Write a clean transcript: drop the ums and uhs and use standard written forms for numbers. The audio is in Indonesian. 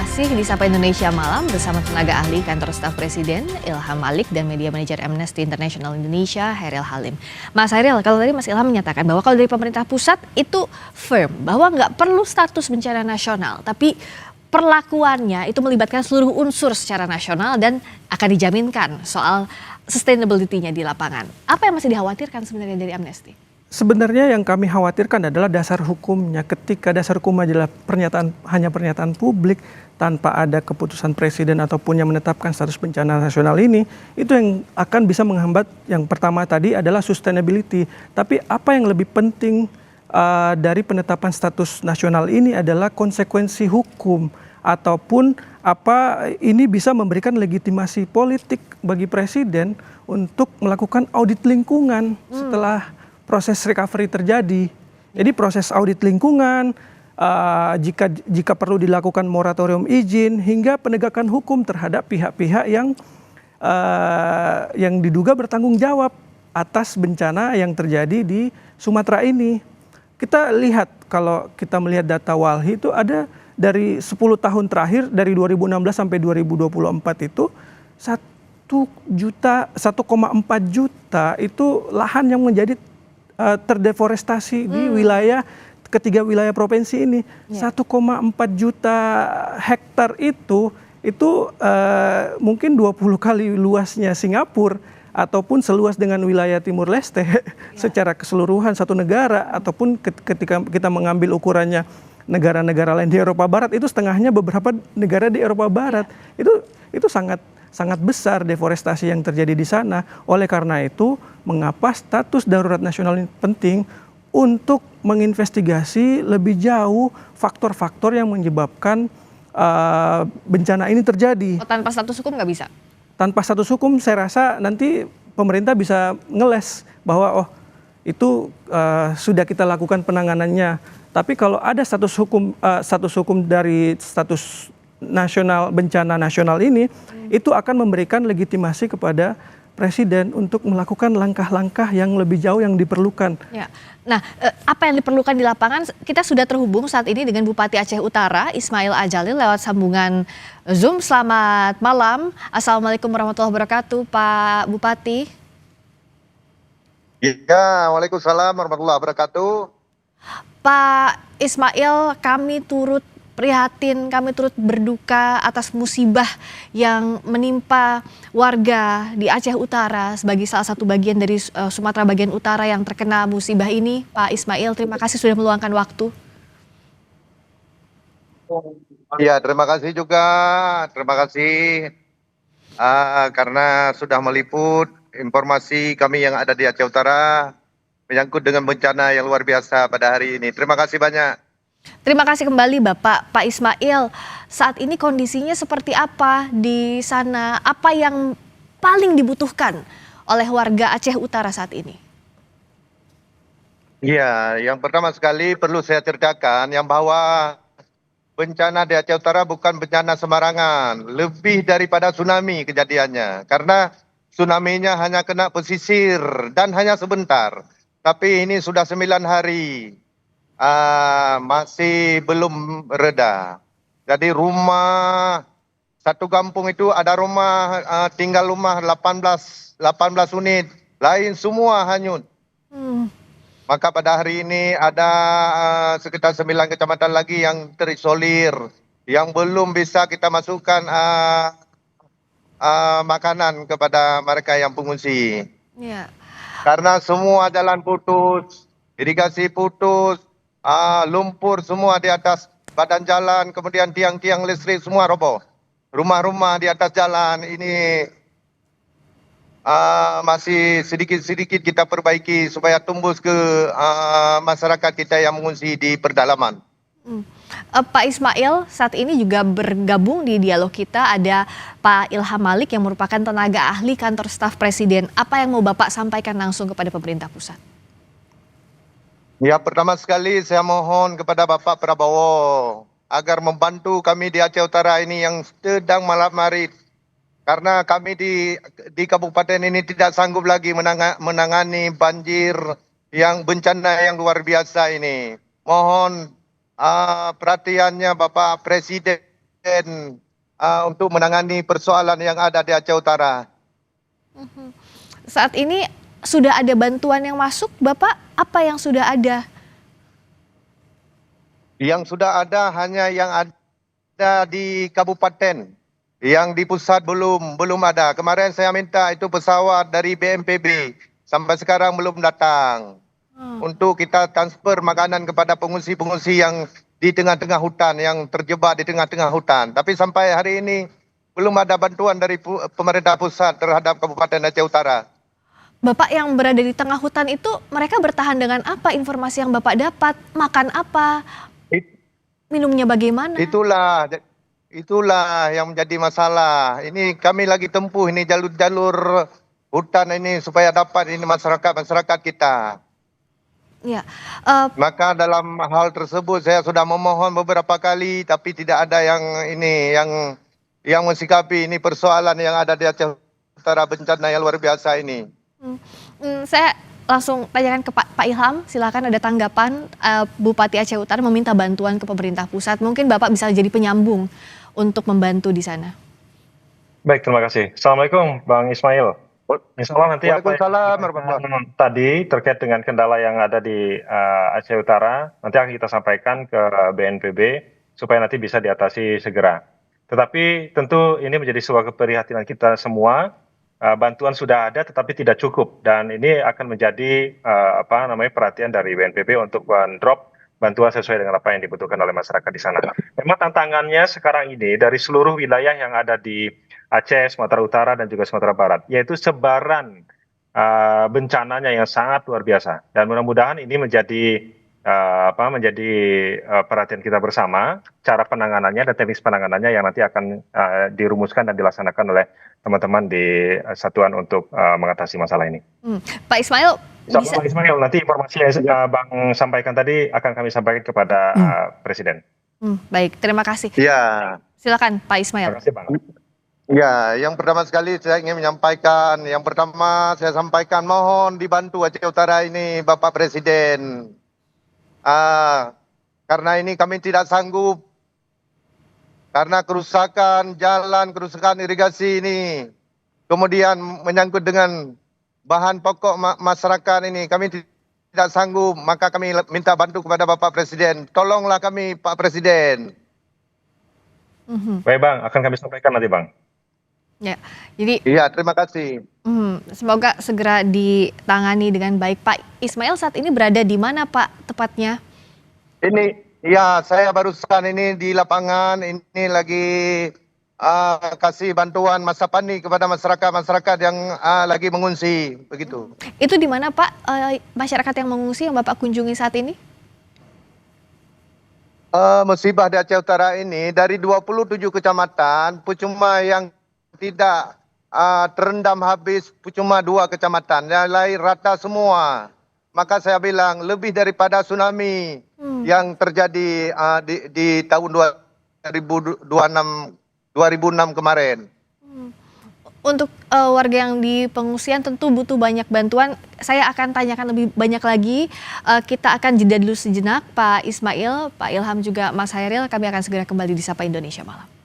Masih di Sapa Indonesia Malam bersama tenaga ahli kantor staf Presiden Ilham Malik dan media manajer Amnesty International Indonesia Hairil Halim. Mas Hairil, kalau tadi Mas Ilham menyatakan bahwa kalau dari pemerintah pusat itu firm bahwa nggak perlu status bencana nasional, tapi perlakuannya itu melibatkan seluruh unsur secara nasional dan akan dijaminkan soal sustainability-nya di lapangan. Apa yang masih dikhawatirkan sebenarnya dari Amnesty? Sebenarnya yang kami khawatirkan adalah dasar hukumnya. Ketika dasar hukum adalah hanya pernyataan publik tanpa ada keputusan presiden ataupun yang menetapkan status bencana nasional ini, itu yang akan bisa menghambat. Yang pertama tadi adalah sustainability. Tapi apa yang lebih penting dari penetapan status nasional ini adalah konsekuensi hukum ataupun apa ini bisa memberikan legitimasi politik bagi presiden untuk melakukan audit lingkungan setelah proses recovery terjadi. Jadi proses audit lingkungan, jika perlu dilakukan moratorium izin hingga penegakan hukum terhadap pihak-pihak yang diduga bertanggung jawab atas bencana yang terjadi di Sumatera ini. Kita lihat kalau kita melihat data Walhi itu ada dari 10 tahun terakhir dari 2016 sampai 2024 itu 1,4 juta itu lahan yang menjadi terdeforestasi di ketiga wilayah provinsi ini. 1,4 juta hektar itu mungkin 20 kali luasnya Singapura ataupun seluas dengan wilayah Timur Leste secara keseluruhan satu negara, ataupun ketika kita mengambil ukurannya negara-negara lain di Eropa Barat itu setengahnya beberapa negara di Eropa Barat. Itu sangat besar deforestasi yang terjadi di sana. Oleh karena itu, mengapa status darurat nasional ini penting untuk menginvestigasi lebih jauh faktor-faktor yang menyebabkan bencana ini terjadi. Tanpa status hukum nggak bisa? Tanpa status hukum saya rasa nanti pemerintah bisa ngeles bahwa itu sudah kita lakukan penanganannya. Tapi kalau ada status hukum dari status nasional bencana nasional ini, itu akan memberikan legitimasi kepada presiden untuk melakukan langkah-langkah yang lebih jauh yang diperlukan. Ya. Nah, apa yang diperlukan di lapangan? Kita sudah terhubung saat ini dengan Bupati Aceh Utara, Ismail Ajalil, lewat sambungan Zoom. Selamat malam. Assalamualaikum warahmatullahi wabarakatuh, Pak Bupati. Ya, waalaikumsalam warahmatullahi wabarakatuh. Pak Ismail, kami turut prihatin, kami turut berduka atas musibah yang menimpa warga di Aceh Utara sebagai salah satu bagian dari Sumatera bagian utara yang terkena musibah ini. Pak Ismail, terima kasih sudah meluangkan waktu. Ya, terima kasih juga. Terima kasih karena sudah meliput informasi kami yang ada di Aceh Utara menyangkut dengan bencana yang luar biasa pada hari ini. Terima kasih banyak. Terima kasih kembali Pak Ismail. Saat ini kondisinya seperti apa di sana? Apa yang paling dibutuhkan oleh warga Aceh Utara saat ini? Ya, yang pertama sekali perlu saya ceritakan yang bahwa bencana di Aceh Utara bukan bencana sembarangan. Lebih daripada tsunami kejadiannya. Karena tsunami-nya hanya kena pesisir dan hanya sebentar. Tapi ini sudah 9 hari. Masih belum reda. Jadi rumah satu kampung itu ada rumah tinggal rumah 18 unit, lain semua hanyut. Maka pada hari ini ada sekitar 9 kecamatan lagi yang terisolir, yang belum bisa kita masukkan makanan kepada mereka yang pengungsi. Ya. Karena semua jalan putus, irigasi putus, lumpur semua di atas badan jalan, kemudian tiang-tiang listrik semua roboh. Rumah-rumah di atas jalan ini masih sedikit-sedikit kita perbaiki supaya tembus ke masyarakat kita yang mengungsi di pedalaman. Pak Ismail, saat ini juga bergabung di dialog kita ada Pak Ilham Malik yang merupakan tenaga ahli kantor staf Presiden. Apa yang mau Bapak sampaikan langsung kepada pemerintah pusat? Ya, pertama sekali saya mohon kepada Bapak Prabowo agar membantu kami di Aceh Utara ini yang sedang malam-marit. Karena kami di kabupaten ini tidak sanggup lagi menangani banjir yang bencana yang luar biasa ini. Mohon perhatiannya Bapak Presiden untuk menangani persoalan yang ada di Aceh Utara. Saat ini sudah ada bantuan yang masuk, Bapak? Apa yang sudah ada? Yang sudah ada hanya yang ada di kabupaten. Yang di pusat belum ada. Kemarin saya minta itu pesawat dari BNPB. Sampai sekarang belum datang. Untuk kita transfer makanan kepada pengungsi-pengungsi yang di tengah-tengah hutan, yang terjebak di tengah-tengah hutan. Tapi sampai hari ini belum ada bantuan dari pemerintah pusat terhadap Kabupaten Aceh Utara. Bapak yang berada di tengah hutan itu, mereka bertahan dengan apa? Informasi yang Bapak dapat, makan apa? Minumnya bagaimana? Itulah yang menjadi masalah. Ini kami lagi tempuh ini jalur-jalur hutan ini supaya dapat ini masyarakat kita. Ya, Maka dalam hal tersebut saya sudah memohon beberapa kali tapi tidak ada yang mensikapi ini persoalan yang ada di Aceh Utara, bencana yang luar biasa ini. saya langsung tanyakan ke Pak Ilham, silakan ada tanggapan. Bupati Aceh Utara meminta bantuan ke pemerintah pusat. Mungkin Bapak bisa jadi penyambung untuk membantu di sana. Baik, terima kasih. Assalamualaikum, Bang Ismail. Insya Allah nanti apa yang tadi terkait dengan kendala yang ada di Aceh Utara, nanti akan kita sampaikan ke BNPB supaya nanti bisa diatasi segera. Tetapi tentu ini menjadi sebuah keprihatinan kita semua. Bantuan sudah ada tetapi tidak cukup, dan ini akan menjadi perhatian dari BNPB untuk drop bantuan sesuai dengan apa yang dibutuhkan oleh masyarakat di sana. Memang tantangannya sekarang ini dari seluruh wilayah yang ada di Aceh, Sumatera Utara dan juga Sumatera Barat, yaitu sebaran bencananya yang sangat luar biasa, dan mudah-mudahan ini menjadi perhatian kita bersama, cara penanganannya dan teknis penanganannya yang nanti akan dirumuskan dan dilaksanakan oleh teman-teman di satuan untuk mengatasi masalah ini. Pak Ismail, Pak Ismail, nanti informasi yang Bang sampaikan tadi akan kami sampaikan kepada Presiden. Baik, terima kasih. Ya. Silakan Pak Ismail. Terima kasih, Bang. Ya, yang pertama sekali saya ingin menyampaikan, saya sampaikan mohon dibantu Aceh Utara ini Bapak Presiden. Karena ini kami tidak sanggup, karena kerusakan jalan, kerusakan irigasi ini, kemudian menyangkut dengan bahan pokok masyarakat ini, kami tidak sanggup, maka kami minta bantu kepada Bapak Presiden. Tolonglah kami Pak Presiden. Baik Bang, akan kami sampaikan nanti Bang. Ya, jadi iya, terima kasih. Semoga segera ditangani dengan baik. Pak Ismail saat ini berada di mana Pak tepatnya? Ini ya, saya barusan ini di lapangan, ini lagi kasih bantuan masa panik kepada masyarakat yang lagi mengungsi, begitu. Itu di mana Pak masyarakat yang mengungsi yang Bapak kunjungi saat ini? Musibah di Aceh Utara ini dari 27 kecamatan, cuma yang tidak terendam habis cuma 2 kecamatan, yang lain rata semua. Maka saya bilang lebih daripada tsunami yang terjadi di tahun 2006 kemarin. Untuk warga yang di pengungsian tentu butuh banyak bantuan. Saya akan tanyakan lebih banyak lagi. Kita akan jeda dulu sejenak, Pak Ismail, Pak Ilham juga Mas Hairil. Kami akan segera kembali di Sapa Indonesia Malam.